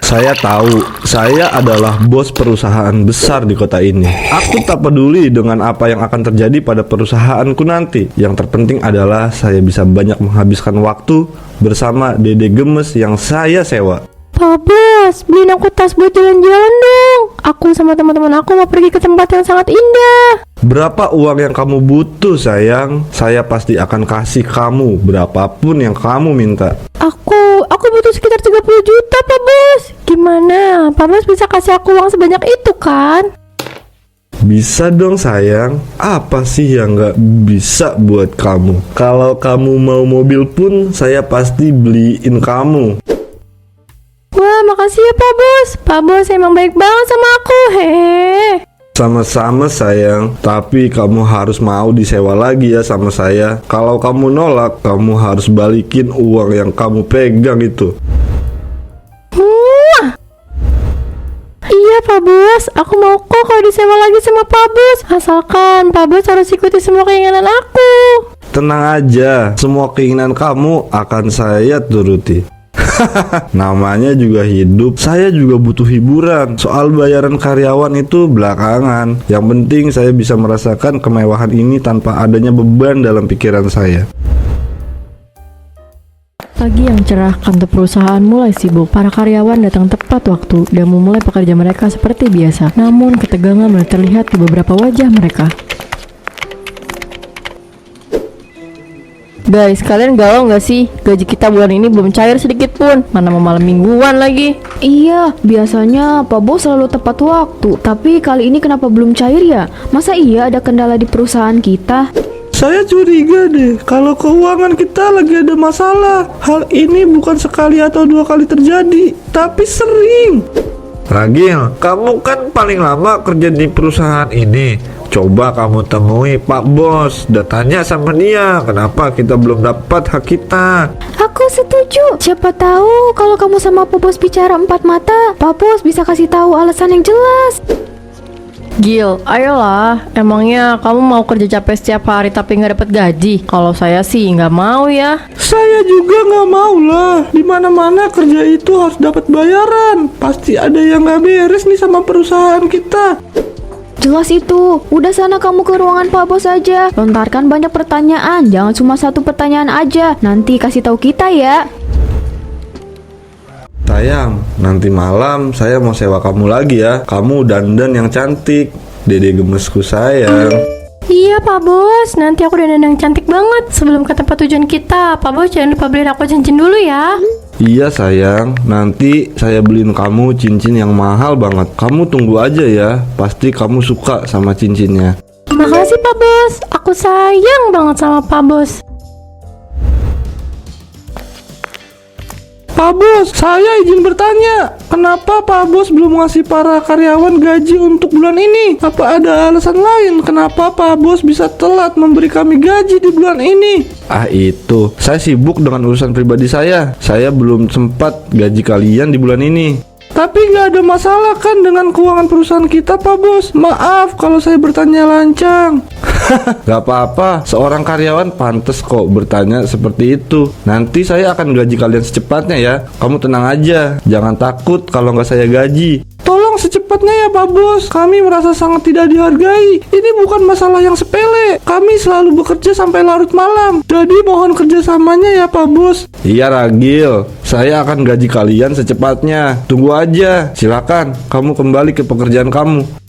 Saya tahu, saya adalah bos perusahaan besar di kota ini. Aku tak peduli dengan apa yang akan terjadi pada perusahaanku nanti. Yang terpenting adalah saya bisa banyak menghabiskan waktu bersama Dede Gemes yang saya sewa. Pak Bos, beliin aku tas buat jalan-jalan dong. Aku sama teman-teman aku mau pergi ke tempat yang sangat indah. Berapa uang yang kamu butuh sayang? Saya pasti akan kasih kamu berapapun yang kamu minta. Aku butuh sekitar 30 juta Pak Bos. Gimana? Pak Bos bisa kasih aku uang sebanyak itu kan? Bisa dong sayang. Apa sih yang gak bisa buat kamu? Kalau kamu mau mobil pun saya pasti beliin kamu. Wah, makasih ya Pak Bos. Pak Bos emang baik banget sama aku. Hehehe. Sama-sama sayang, tapi kamu harus mau disewa lagi ya sama saya. Kalau kamu nolak, kamu harus balikin uang yang kamu pegang itu. Iya Pak Bos, aku mau kok kalau disewa lagi sama Pak Bos. Asalkan Pak Bos harus ikuti semua keinginan aku. Tenang aja, semua keinginan kamu akan saya turuti. Namanya juga hidup, saya juga butuh hiburan. Soal bayaran karyawan itu belakangan. Yang penting saya bisa merasakan kemewahan ini tanpa adanya beban dalam pikiran saya. Pagi yang cerah, kantor perusahaan mulai sibuk. Para karyawan datang tepat waktu dan memulai pekerjaan mereka seperti biasa. Namun ketegangan mulai terlihat di beberapa wajah mereka. Guys, kalian galau nggak sih? Gaji kita bulan ini belum cair sedikit pun. Mana mau malam mingguan lagi. Iya, biasanya Pak Bos selalu tepat waktu. Tapi kali ini kenapa belum cair ya? Masa iya ada kendala di perusahaan kita? Saya curiga deh, kalau keuangan kita lagi ada masalah. Hal ini bukan sekali atau dua kali terjadi, tapi sering. Ragil, kamu kan paling lama kerja di perusahaan ini. Coba kamu temui Pak Bos dan tanya sama dia kenapa kita belum dapat hak kita. Aku setuju. Siapa tahu kalau kamu sama Pak Bos bicara empat mata, Pak Bos bisa kasih tahu alasan yang jelas. Gil, ayolah. Emangnya kamu mau kerja capek setiap hari tapi nggak dapat gaji? Kalau saya sih nggak mau ya. Saya juga nggak mau lah. Dimana-mana kerja itu harus dapat bayaran. Pasti ada yang nggak beres nih sama perusahaan kita. Jelas itu. Udah sana kamu ke ruangan Pak Bos aja. Lontarkan banyak pertanyaan. Jangan cuma satu pertanyaan aja. Nanti kasih tahu kita ya. Sayang, nanti malam saya mau sewa kamu lagi ya. Kamu dandan yang cantik. Dede Gemesku sayang. Iya Pak Bos, nanti aku dandan yang cantik banget. Sebelum ke tempat tujuan kita, Pak Bos jangan lupa beliin aku cincin dulu ya. Iya sayang, nanti saya beliin kamu cincin yang mahal banget. Kamu tunggu aja ya, pasti kamu suka sama cincinnya. Makasih Pak Bos, aku sayang banget sama Pak Bos. Pak Bos, saya izin bertanya, kenapa Pak Bos belum ngasih para karyawan gaji untuk bulan ini? Apa ada alasan lain kenapa Pak Bos bisa telat memberi kami gaji di bulan ini? Itu, saya sibuk dengan urusan pribadi saya. Saya belum sempat gaji kalian di bulan ini. Tapi nggak ada masalah kan dengan keuangan perusahaan kita Pak Bos? Maaf kalau saya bertanya lancang. Gak apa-apa, seorang karyawan pantas kok bertanya seperti itu. Nanti saya akan gaji kalian secepatnya ya. Kamu tenang aja, jangan takut kalau nggak saya gaji. Tolong secepatnya ya Pak Bos, kami merasa sangat tidak dihargai. Ini bukan masalah yang sepele. Kami selalu bekerja sampai larut malam. Jadi mohon kerjasamanya ya Pak Bos. Iya Ragil, saya akan gaji kalian secepatnya. Tunggu aja, silakan kamu kembali ke pekerjaan kamu.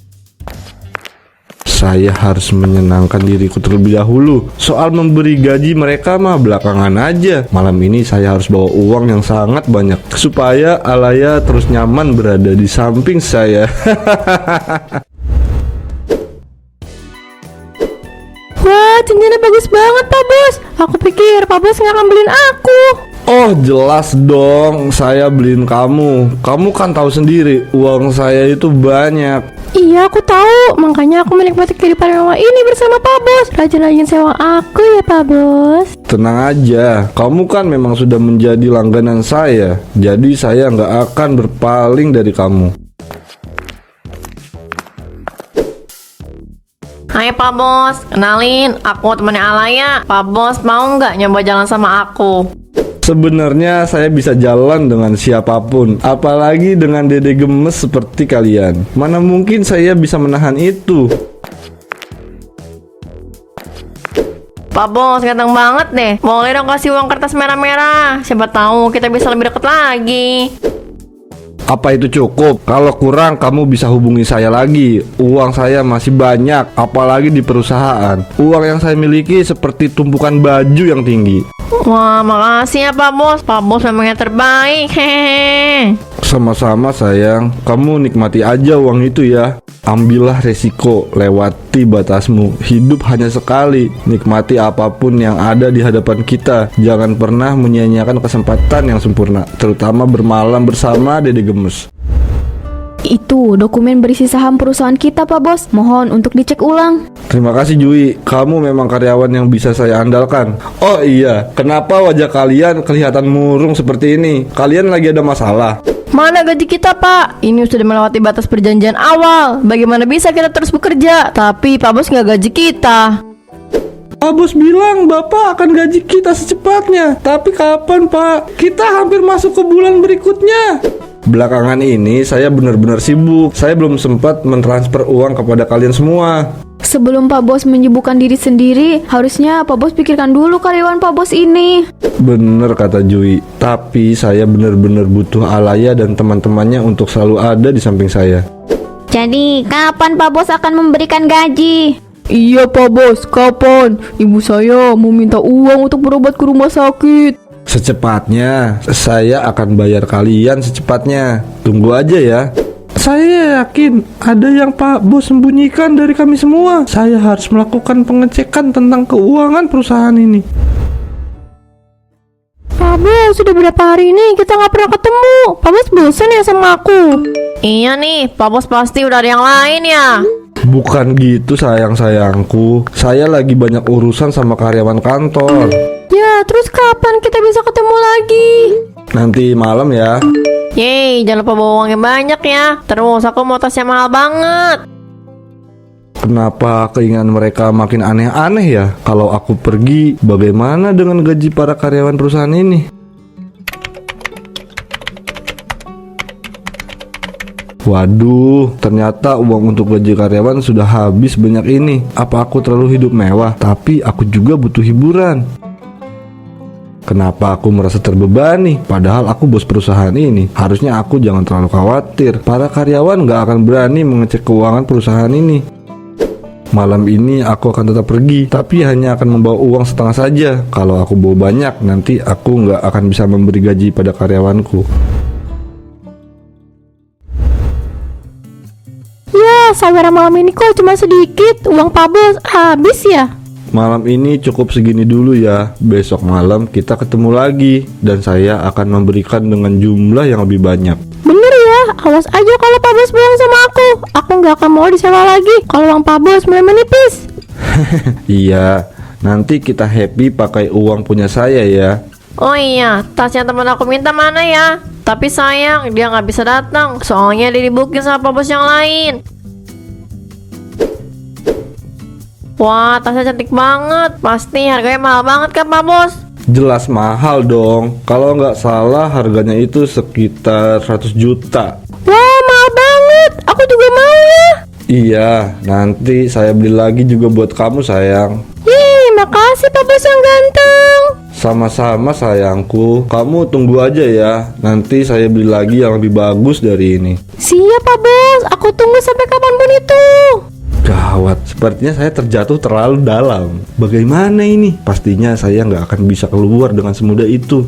Saya harus menyenangkan diriku terlebih dahulu. Soal memberi gaji mereka mah belakangan aja. Malam ini saya harus bawa uang yang sangat banyak supaya Alaya terus nyaman berada di samping saya. Wah, cincinnya bagus banget Pak Bos. Aku pikir Pak Bos nggak akan beliin aku. Oh jelas dong, saya beliin kamu. Kamu kan tahu sendiri, uang saya itu banyak. Iya aku tahu, makanya aku menikmati kehidupan mewah ini bersama Pak Bos. Rajin-rajin sewa aku ya Pak Bos. Tenang aja, kamu kan memang sudah menjadi langganan saya. Jadi saya nggak akan berpaling dari kamu. Hai Pak Bos, kenalin, aku temannya Alaya. Pak Bos mau nggak nyoba jalan sama aku? Sebenarnya saya bisa jalan dengan siapapun, apalagi dengan dede gemes seperti kalian. Mana mungkin saya bisa menahan itu. Pak Bos, ganteng banget deh. Boleh dong kasih uang kertas merah-merah. Siapa tahu kita bisa lebih deket lagi. Apa itu cukup? Kalau kurang kamu bisa hubungi saya lagi. Uang saya masih banyak, apalagi di perusahaan. Uang yang saya miliki seperti tumpukan baju yang tinggi. Wah, makasih ya Pak Bos. Pak Bos memang yang terbaik. Hehehe. Sama-sama sayang, kamu nikmati aja uang itu ya. Ambillah resiko, lewati batasmu. Hidup hanya sekali. Nikmati apapun yang ada di hadapan kita. Jangan pernah menyia-nyiakan kesempatan yang sempurna, terutama bermalam bersama Dede Gemes. Itu dokumen berisi saham perusahaan kita, Pak Bos. Mohon untuk dicek ulang. Terima kasih Jui, kamu memang karyawan yang bisa saya andalkan. Oh iya, kenapa wajah kalian kelihatan murung seperti ini? Kalian lagi ada masalah? Mana gaji kita Pak? Ini sudah melewati batas perjanjian awal. Bagaimana bisa kita terus bekerja? Tapi Pak Bos nggak gaji kita. Pak Bos bilang Bapak akan gaji kita secepatnya. Tapi kapan Pak? Kita hampir masuk ke bulan berikutnya. Belakangan ini saya benar-benar sibuk. Saya belum sempat mentransfer uang kepada kalian semua. Sebelum Pak Bos menyibukkan diri sendiri, harusnya Pak Bos pikirkan dulu karyawan Pak Bos ini. Bener kata Jui. Tapi saya benar-benar butuh Alaya dan teman-temannya untuk selalu ada di samping saya. Jadi, kapan Pak Bos akan memberikan gaji? Iya Pak Bos, kapan? Ibu saya mau minta uang untuk berobat ke rumah sakit. Secepatnya, saya akan bayar kalian secepatnya. Tunggu aja ya. Saya yakin ada yang Pak Bos sembunyikan dari kami semua. Saya harus melakukan pengecekan tentang keuangan perusahaan ini. Pak Bos, sudah berapa hari ini kita nggak pernah ketemu. Pak Bos bosan ya sama aku? Iya nih, Pak Bos pasti udah ada yang lain ya. Bukan gitu sayang-sayangku. Saya lagi banyak urusan sama karyawan kantor. Ya, terus kapan kita bisa ketemu lagi? Nanti malam ya. Yeay, jangan lupa bawa uang yang banyak ya. Terus aku mau tas yang mahal banget. Kenapa keinginan mereka makin aneh-aneh ya? Kalau aku pergi, bagaimana dengan gaji para karyawan perusahaan ini? Waduh, ternyata uang untuk gaji karyawan sudah habis banyak ini. Apa aku terlalu hidup mewah? Tapi aku juga butuh hiburan. Kenapa aku merasa terbebani? Padahal aku bos perusahaan ini. Harusnya aku jangan terlalu khawatir. Para karyawan gak akan berani mengecek keuangan perusahaan ini. Malam ini aku akan tetap pergi, tapi hanya akan membawa uang setengah saja. Kalau aku bawa banyak, nanti aku gak akan bisa memberi gaji pada karyawanku. Ya, saweran malam ini kok cuma sedikit. Uang Pak Bos habis ya? Malam ini cukup segini dulu ya. Besok malam kita ketemu lagi, dan saya akan memberikan dengan jumlah yang lebih banyak. Bener ya, awas aja kalau Pak Bos bilang sama aku. Aku nggak akan mau disewa lagi kalau uang Pak Bos mulai menipis. Iya, nanti kita happy pakai uang punya saya ya. Oh iya, tas yang teman aku minta mana ya? Tapi sayang, dia nggak bisa datang. Soalnya dia dibukin sama Pak Bos yang lain. Wah, tasnya cantik banget. Pasti harganya mahal banget kan Pak Bos? Jelas mahal dong. Kalau nggak salah harganya itu sekitar 100 juta. Wah, mahal banget. Aku juga mau ya. Iya, nanti saya beli lagi juga buat kamu sayang. Yeay, makasih Pak Bos yang ganteng. Sama-sama sayangku. Kamu tunggu aja ya. Nanti saya beli lagi yang lebih bagus dari ini. Siap Pak Bos, aku tunggu sampai kapanpun itu. Gawat, sepertinya saya terjatuh terlalu dalam. Bagaimana ini? Pastinya saya nggak akan bisa keluar dengan semudah itu.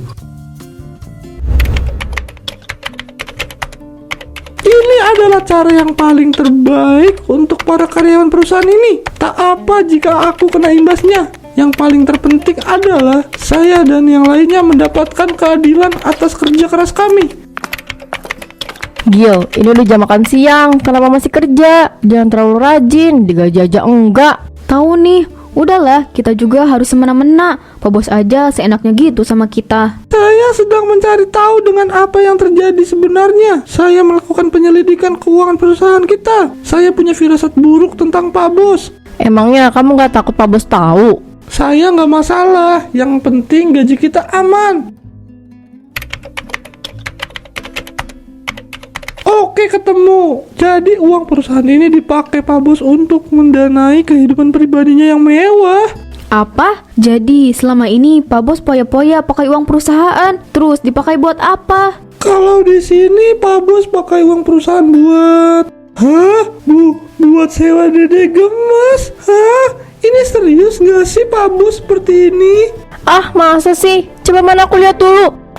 Ini adalah cara yang paling terbaik untuk para karyawan perusahaan ini. Tak apa jika aku kena imbasnya. Yang paling terpenting adalah saya dan yang lainnya mendapatkan keadilan atas kerja keras kami. Gil, ini udah jam makan siang. Kenapa masih kerja? Jangan terlalu rajin, digaji aja enggak. Tahu nih, udahlah, kita juga harus semena-mena. Pak Bos aja seenaknya gitu sama kita. Saya sedang mencari tahu dengan apa yang terjadi sebenarnya. Saya melakukan penyelidikan keuangan perusahaan kita. Saya punya firasat buruk tentang Pak Bos. Emangnya kamu nggak takut Pak Bos tahu? Saya nggak masalah. Yang penting gaji kita aman. Oke, ketemu. Jadi uang perusahaan ini dipakai Pak Bos untuk mendanai kehidupan pribadinya yang mewah. Apa? Jadi selama ini Pak Bos poya-poya pakai uang perusahaan, terus dipakai buat apa? Kalau di sini Pak Bos pakai uang perusahaan buat... Hah? Buat sewa Dede Gemes? Hah? Ini serius nggak sih Pak Bos seperti ini? Ah, masa sih? Coba mana aku lihat dulu.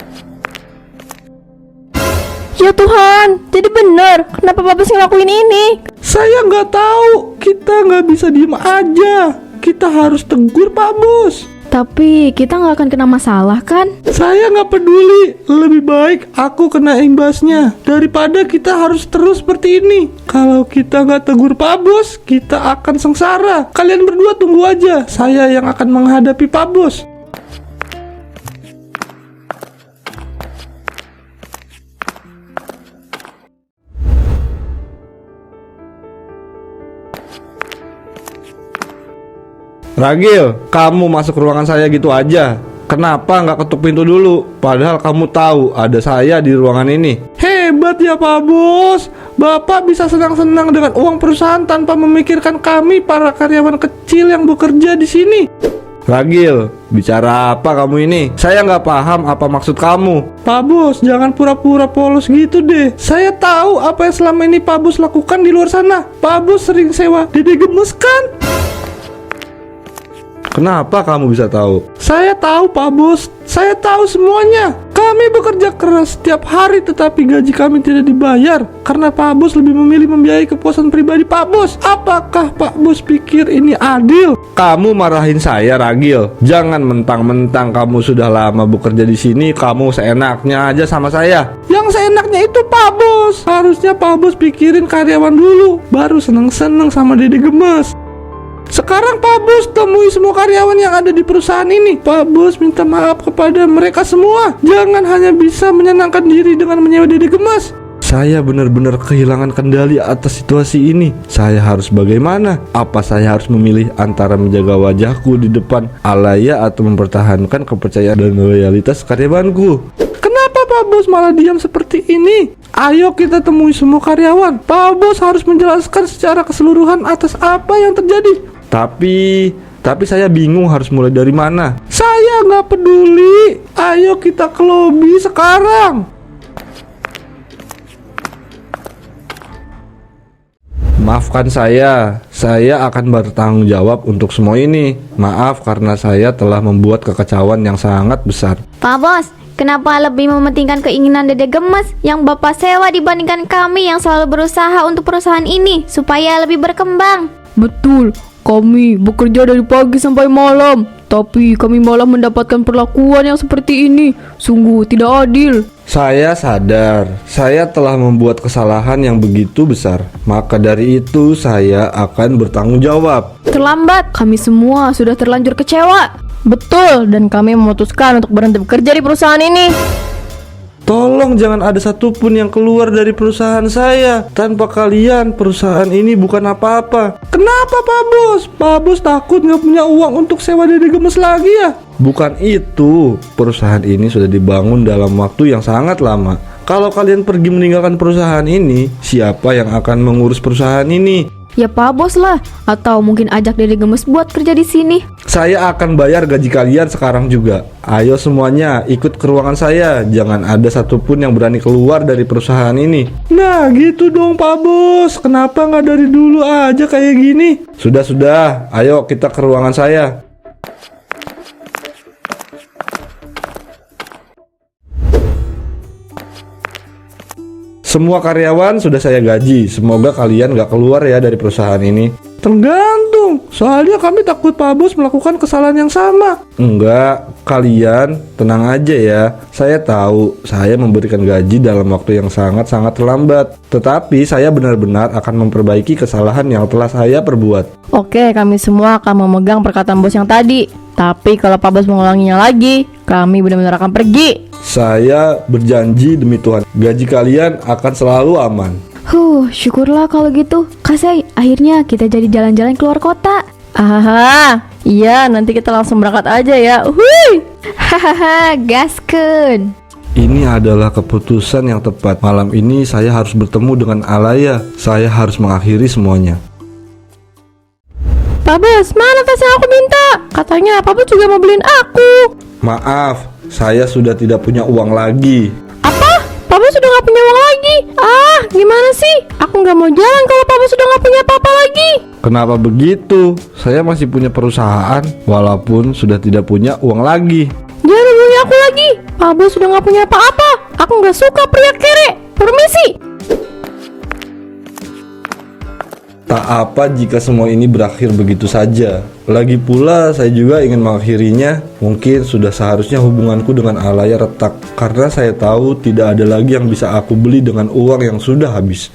Ya Tuhan, jadi benar. Kenapa Pak Bos ngelakuin ini? Saya nggak tahu. Kita nggak bisa diem aja. Kita harus tegur Pak Bos. Tapi kita nggak akan kena masalah kan? Saya nggak peduli. Lebih baik aku kena imbasnya daripada kita harus terus seperti ini. Kalau kita nggak tegur Pak Bos, kita akan sengsara. Kalian berdua tunggu aja. Saya yang akan menghadapi Pak Bos. Ragil, kamu masuk ruangan saya gitu aja. Kenapa nggak ketuk pintu dulu? Padahal kamu tahu ada saya di ruangan ini. Hebat ya Pak Bos. Bapak bisa senang-senang dengan uang perusahaan tanpa memikirkan kami para karyawan kecil yang bekerja di sini. Ragil, bicara apa kamu ini? Saya nggak paham apa maksud kamu. Pak Bos, jangan pura-pura polos gitu deh. Saya tahu apa yang selama ini Pak Bos lakukan di luar sana. Pak Bos sering sewa Dede Gemes kan? Kenapa kamu bisa tahu? Saya tahu Pak Bos, saya tahu semuanya. Kami bekerja keras setiap hari tetapi gaji kami tidak dibayar karena Pak Bos lebih memilih membiayai kepuasan pribadi Pak Bos. Apakah Pak Bos pikir ini adil? Kamu marahin saya, Ragil. Jangan mentang-mentang kamu sudah lama bekerja di sini, kamu seenaknya aja sama saya. Yang seenaknya itu Pak Bos. Harusnya Pak Bos pikirin karyawan dulu, baru seneng-seneng sama Dede Gemes. Sekarang Pak Bos temui semua karyawan yang ada di perusahaan ini. Pak Bos minta maaf kepada mereka semua. Jangan hanya bisa menyenangkan diri dengan menyewa Dede Gemes. Saya benar-benar kehilangan kendali atas situasi ini. Saya harus bagaimana? Apa saya harus memilih antara menjaga wajahku di depan alaya atau mempertahankan kepercayaan dan loyalitas karyawanku? Kenapa Pak Bos malah diam seperti ini? Ayo kita temui semua karyawan. Pak Bos harus menjelaskan secara keseluruhan atas apa yang terjadi. Tapi saya bingung harus mulai dari mana. Saya nggak peduli. Ayo kita ke lobi sekarang. Maafkan saya akan bertanggung jawab untuk semua ini. Maaf karena saya telah membuat kekacauan yang sangat besar. Pak Bos, kenapa lebih mementingkan keinginan Dede Gemes yang Bapak sewa dibandingkan kami yang selalu berusaha untuk perusahaan ini supaya lebih berkembang? Betul, kami bekerja dari pagi sampai malam, tapi kami malah mendapatkan perlakuan yang seperti ini. Sungguh tidak adil. Saya sadar, saya telah membuat kesalahan yang begitu besar. Maka dari itu saya akan bertanggung jawab. Terlambat, kami semua sudah terlanjur kecewa. Betul, dan kami memutuskan untuk berhenti bekerja di perusahaan ini. Tolong jangan ada satupun yang keluar dari perusahaan saya. Tanpa kalian, perusahaan ini bukan apa-apa. Kenapa Pak Bos? Pak Bos takut nggak punya uang untuk sewa Dede Gemes lagi ya? Bukan itu. Perusahaan ini sudah dibangun dalam waktu yang sangat lama. Kalau kalian pergi meninggalkan perusahaan ini, siapa yang akan mengurus perusahaan ini? Ya Pak Bos lah, atau mungkin ajak Dede Gemes buat kerja di sini. Saya akan bayar gaji kalian sekarang juga. Ayo semuanya ikut ke ruangan saya. Jangan ada satupun yang berani keluar dari perusahaan ini. Nah gitu dong Pak Bos. Kenapa nggak dari dulu aja kayak gini? Sudah, ayo kita ke ruangan saya. Semua karyawan sudah saya gaji. Semoga kalian gak keluar ya dari perusahaan ini. Tergantung. Soalnya kami takut Pak Bos melakukan kesalahan yang sama. Enggak, kalian tenang aja ya. Saya tahu saya memberikan gaji dalam waktu yang sangat-sangat terlambat. Tetapi saya benar-benar akan memperbaiki kesalahan yang telah saya perbuat. Oke, kami semua akan memegang perkataan bos yang tadi. Tapi kalau Pak Bos mengulanginya lagi, kami benar-benar akan pergi. Saya berjanji demi Tuhan, gaji kalian akan selalu aman. Syukurlah kalau gitu. Kasai, akhirnya kita jadi jalan-jalan keluar kota. Aha, iya nanti kita langsung berangkat aja ya. Hui. Hahaha, gaskeun. Ini adalah keputusan yang tepat. Malam ini saya harus bertemu dengan Alaya. Saya harus mengakhiri semuanya. Pak Bos, mana tas yang aku minta? Katanya Pak Bos juga mau beliin aku. Maaf, saya sudah tidak punya uang lagi. Apa? Pak Bos sudah gak punya uang lagi? Ah, gimana sih? Aku gak mau jalan kalau Pak Bos sudah gak punya apa-apa lagi. Kenapa begitu? Saya masih punya perusahaan, walaupun sudah tidak punya uang lagi. Jangan hubungi aku lagi. Pak Bos sudah gak punya apa-apa. Aku gak suka pria kere. Permisi. Tak apa jika semua ini berakhir begitu saja. Lagi pula saya juga ingin mengakhirinya. Mungkin sudah seharusnya hubunganku dengan Alaya retak, karena saya tahu tidak ada lagi yang bisa aku beli dengan uang yang sudah habis.